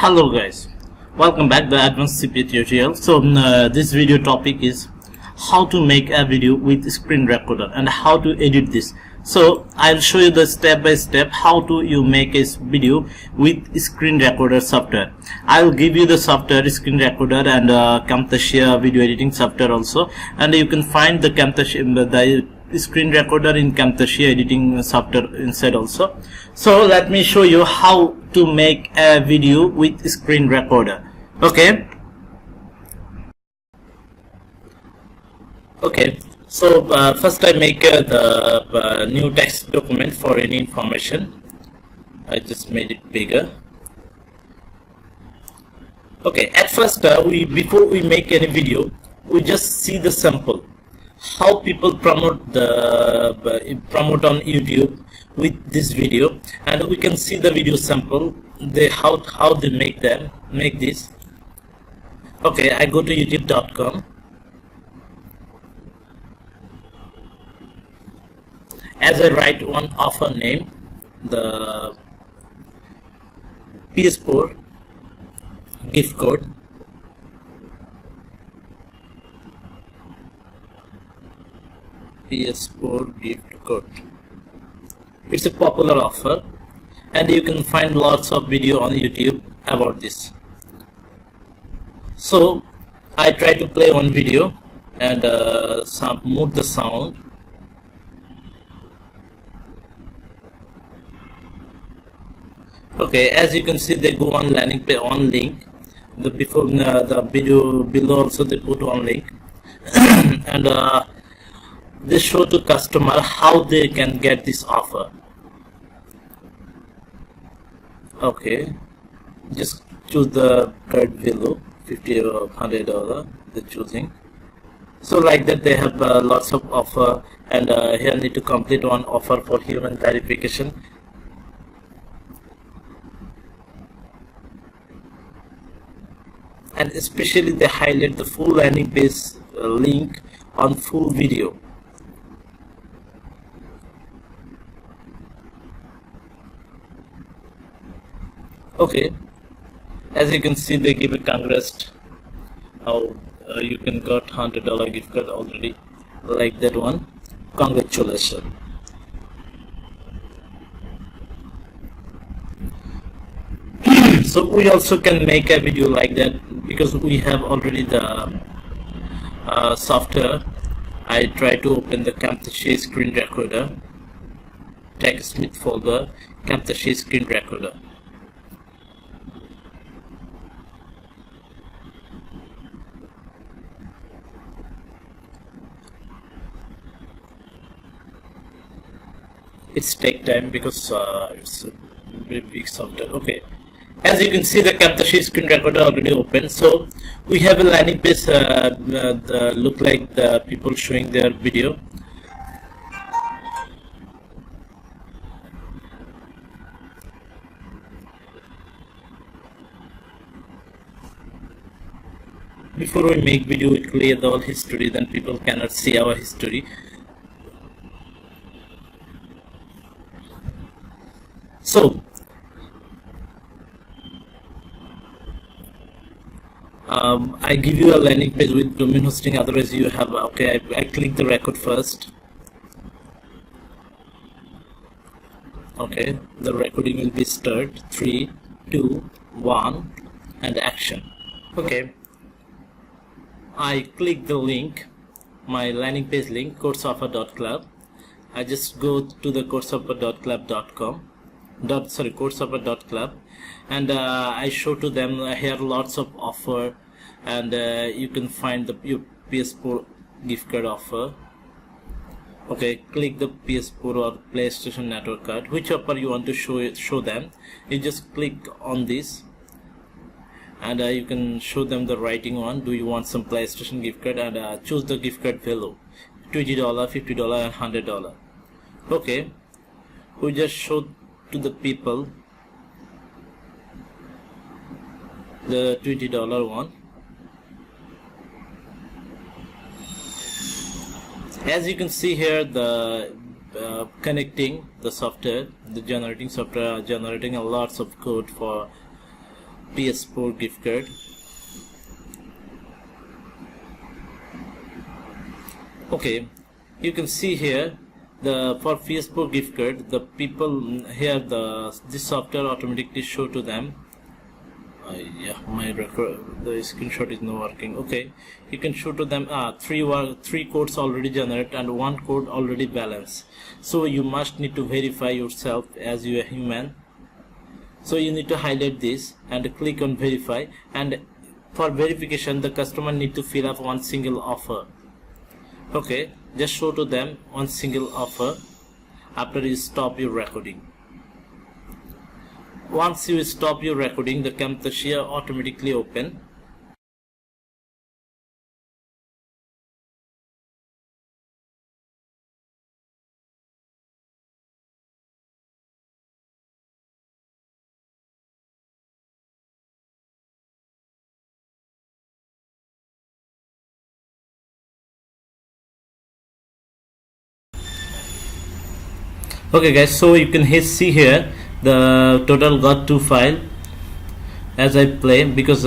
Hello guys, welcome back to the advanced CPA tutorial. So this video topic is how to make a video with screen recorder and how to edit this. So I'll show you the step by step how to you make a video with screen recorder software. I'll give you the software screen recorder and Camtasia video editing software also, and you can find the Camtasia the screen recorder in Camtasia editing software inside also. So let me show you how to make a video with screen recorder. Okay, so first I make the new text document for any information. I just made it bigger. Okay, at first before we make any video, we just see the sample, how people promote on YouTube with this video, and we can see the video sample, how they make this. Okay, I go to youtube.com. As I write one offer name, the PS4 gift code, PS4 gift code. It's a popular offer, and you can find lots of video on YouTube about this. So I try to play one video and move the sound. Okay, as you can see, they go on landing page on link. The video below also they put on link, and they show to customer how they can get this offer. Okay, just choose the card below, $50 or $100 they're choosing. So like that they have lots of offer, and here need to complete one offer for human verification. And especially they highlight the full landing page link on full video. Okay, as you can see, they give a congrats how you can got $100 gift card already, like that one. Congratulations. So we also can make a video like that because we have already the software. I try to open the Camtasia screen recorder, TechSmith folder, Camtasia screen recorder. It's take time because it's a very big software. Okay, as you can see, the Camtasia screen recorder already open. So we have a landing page look like the people showing their video. Before we make video, we clear the all history, then people cannot see our history. So I give you a landing page with domain hosting, otherwise you have, okay, I click the record first. Okay, the recording will be start. 3, 2, 1 and action. Okay, I click the link, my landing page link, courseoffer.club. I just go to the courseoffer.club.com courseoffer.club, and I show to them here lots of offer, and you can find the PS4 gift card offer. Okay, click the PS4 or PlayStation Network card, which offer you want to show them. You just click on this, and you can show them the writing one. Do you want some PlayStation gift card? And choose the gift card value, $20, $50 and $100. Okay, we just show to the people the $20 one. As you can see here, the connecting the software, the generating software generating a lots of code for PS4 gift card. Okay, you can see here the for PS4 gift card, the people here, this software automatically show to them. Yeah, my record, the screenshot is not working. Okay, you can show to them three codes already generated and one code already balanced. So you must need to verify yourself as you are human. So you need to highlight this and click on verify, and for verification the customer need to fill up one single offer. Okay, just show to them one single offer after you stop your recording. Once you stop your recording, the Camtasia automatically open. Okay guys, so you can see here the total got 2 file as I play, because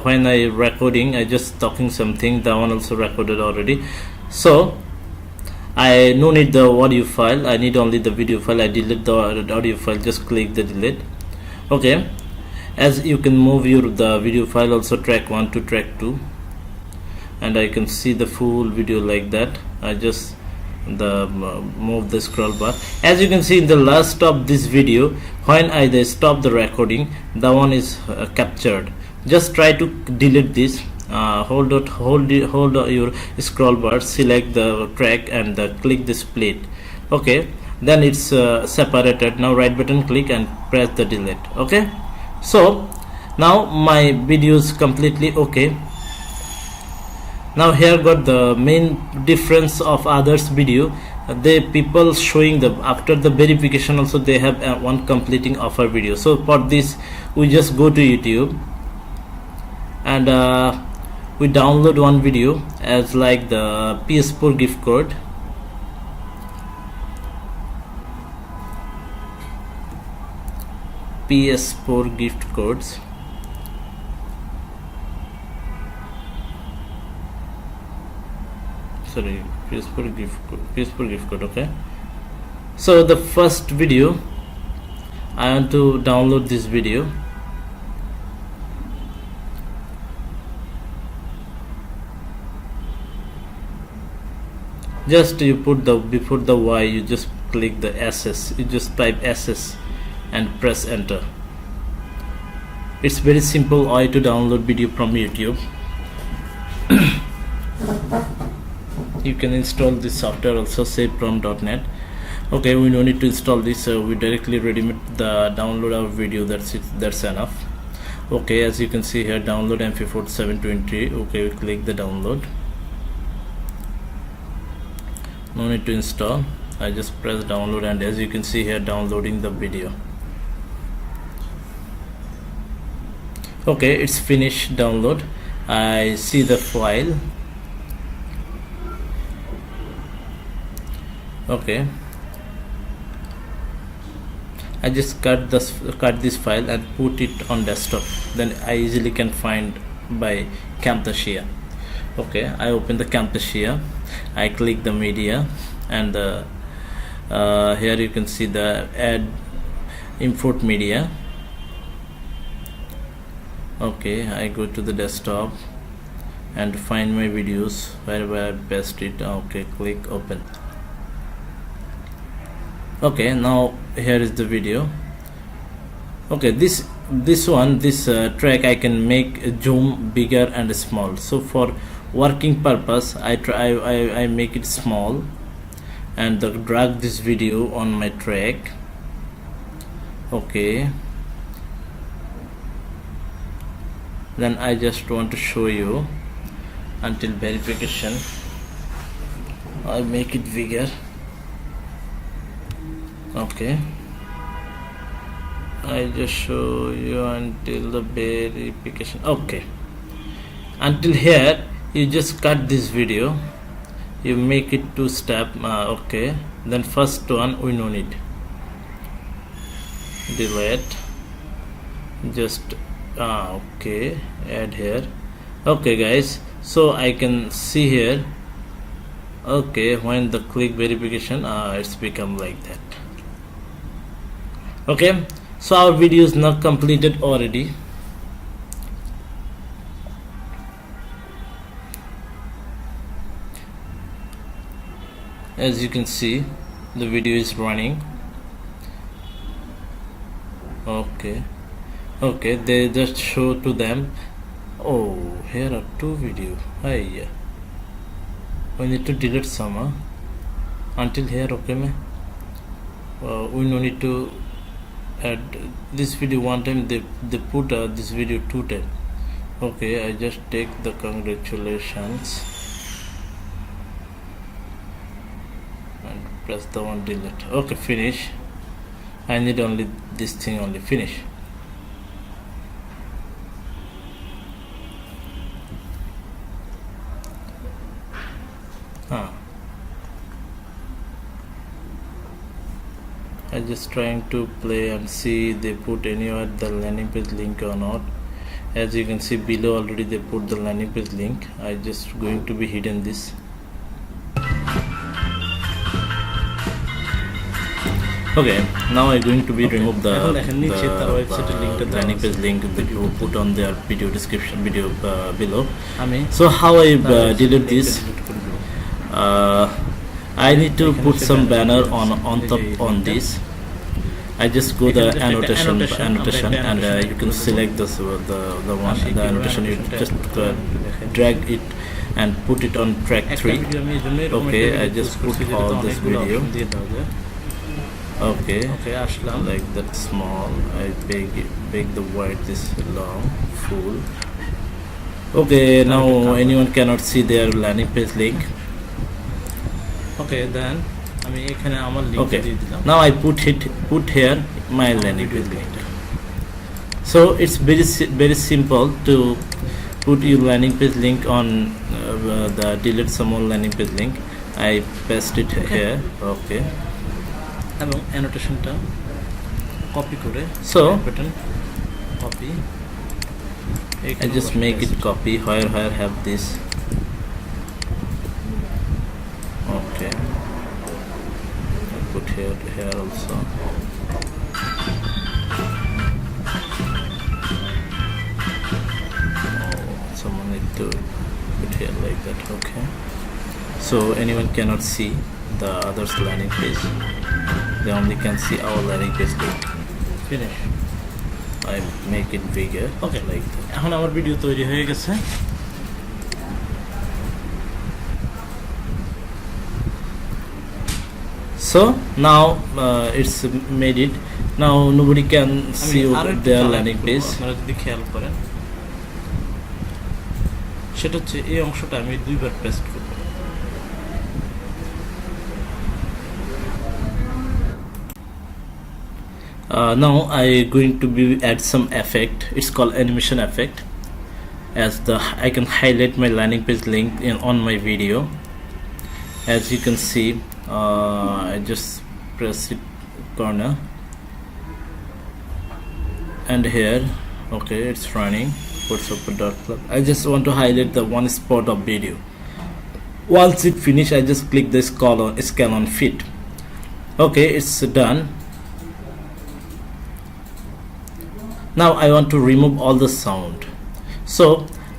when I recording I just talking something, that one also recorded already. So I no need the audio file, I need only the video file. I delete the audio file, just click the delete. Okay, as you can move the video file also, track 1 to track 2, and I can see the full video like that. I just move the scroll bar. As you can see in the last of this video, when I stop the recording, the one is captured. Just try to delete this. Hold your scroll bar, select the track and click the split. Okay, then it's separated. Now right button click and press the delete. Okay, so now my video is completely okay. Now here got the main difference of others video. The people showing the after the verification also they have one completing offer video. So for this we just go to YouTube and we download one video as like the PS4 gift code. PS4 gift codes. Sorry, PS4 gift code. Okay, so the first video I want to download this video. Just you put the before the Y, you just click the SS, you just type SS and press enter. It's very simple way to download video from YouTube. You can install this software also, savefrom.net. Okay, we don't need to install this, we directly ready-made the download our video. That's it, that's enough. Okay, as you can see here, download MP4 720. Okay, we click the download. No need to install, I just press download, and as you can see here, downloading the video. Okay, it's finished download. I see the file. Okay, I just cut this file and put it on desktop, then I easily can find by Camtasia. Okay, I open the Camtasia, I click the media, and here you can see the add import media. Okay, I go to the desktop and find my videos wherever I paste it. Okay, click open. Okay, now here is the video. Okay, this track I can make zoom bigger and small. So for working purpose, I make it small and drag this video on my track. Okay, then I just want to show you until verification. I make it bigger. Okay, I just show you until the verification. Okay, until here you just cut this video, you make it 2 step. Okay, then first one we no need, delete, just okay, add here. Okay guys, so I can see here, okay, when the click verification, it's become like that. Okay, so our video is not completed already. As you can see, the video is running. Okay, they just show to them. Oh, here are two videos. Hi, we need to delete some until here. Okay, we no need to add this video one time. They put this video 2 times. Okay, I just take the congratulations and press the one delete. Okay, finish. I need only this thing only. Finish. I just trying to play and see they put anywhere the landing page link or not. As you can see below already they put the landing page link. I just going to be hidden this. Okay, now I'm going to be remove the landing page link that you put on their video description video below. So how I delete this? I need to put some banner on top on this. I just go the annotation and you can select this the one the annotation. You just drag it and put it on track 3. Okay, I just put all this video. Okay, like that small. I big the white this long full. Okay, now anyone cannot see their landing page link. Okay, then okay, now I put here my landing page link. So it's very simple to put your landing page link on the delete some more landing page link. I paste it here. Okay, এবং annotationটা copy করে so button copy. I just make it copy where have this. Okay, I put here also. Someone need to put here like that. Okay, so anyone cannot see the others landing page. They only can see our landing page link. Finish. I make it bigger. Okay, like that. এখন আমার video তৈরি হয়ে গেছে। So now it's made it. Now nobody can see their landing page. আপনারা যদি খেয়াল করেন সেটা হচ্ছে এই অংশটা আমি দুইবার পেস্ট করব। Now I going to be add some effect. It's called animation effect. As I can highlight my landing page link on my video. As you can see, I just press it corner and here. Okay, it's running. Puts up a dot club. I just want to highlight the one spot of video. Once it finish, I just click this scan on fit. Okay, it's done. Now I want to remove all the sound, so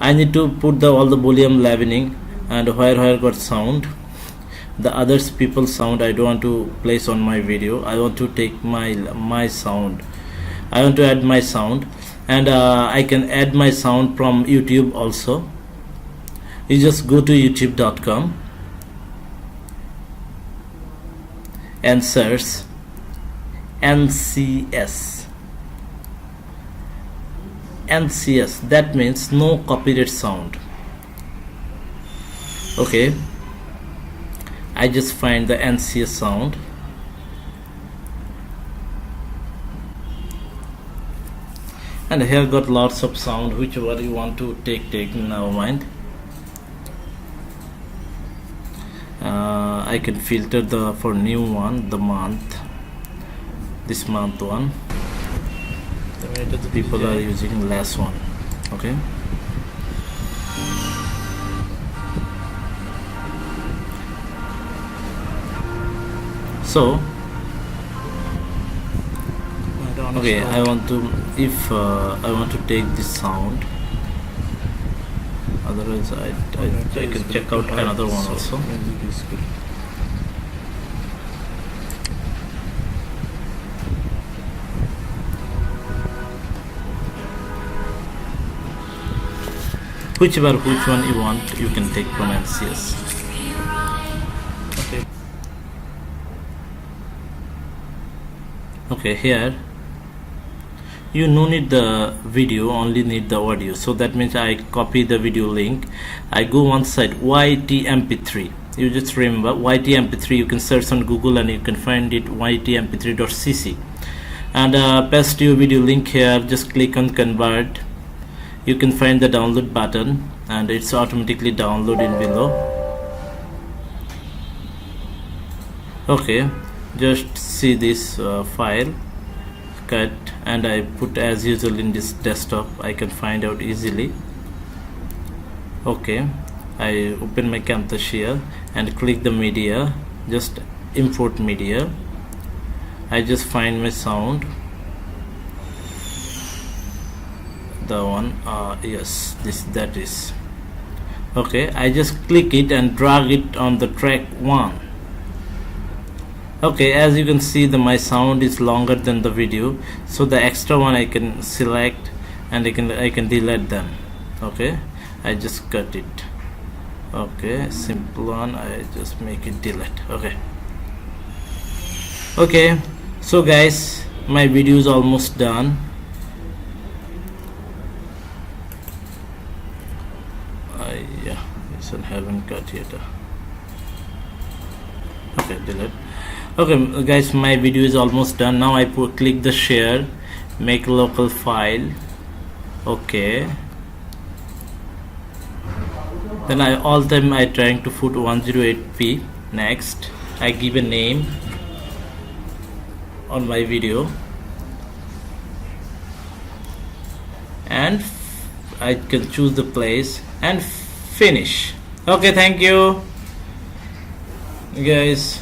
I need to put all the volume leveling and where got sound, the others people sound I don't want to place on my video. I want to take my sound. I want to add my sound, and I can add my sound from YouTube also. You just go to youtube.com and search NCS. That means no copyright sound. Okay, I just find the NCS sound. And here got lots of sound. Whichever you want to take now mind. I can filter for new one, the month, this month one. people are using less one. Okay, so okay, I want to, if I want to take this sound, otherwise I can check out another one also. Which one you want, you can take from MCS. Okay, here you no need the video, only need the audio. So that means I copy the video link, I go one side YTMP3. You just remember YTMP3, you can search on Google and you can find it, ytmp3.cc, and paste your video link here. Just click on convert, you can find the download button and it's automatically downloading below. Okay, just see this file cut, and I put as usual in this desktop, I can find out easily. Okay, I open my Camtasia and click the media, just import media. I just find my sound, the one, yes, that is okay. I just click it and drag it on the track 1. Okay, as you can see, my sound is longer than the video, so the extra one I can select and I can delete them. Okay, I just cut it. Okay, simple one, I just make it delete. Okay, so guys, my video is almost done. Yeah, this one haven't cut yet. Okay, delete. Okay guys, my video is almost done. Now I click the share, make local file. Okay, then all time I trying to put 108p. Next, I give a name on my video and I can choose the place and finish. Okay, thank you guys.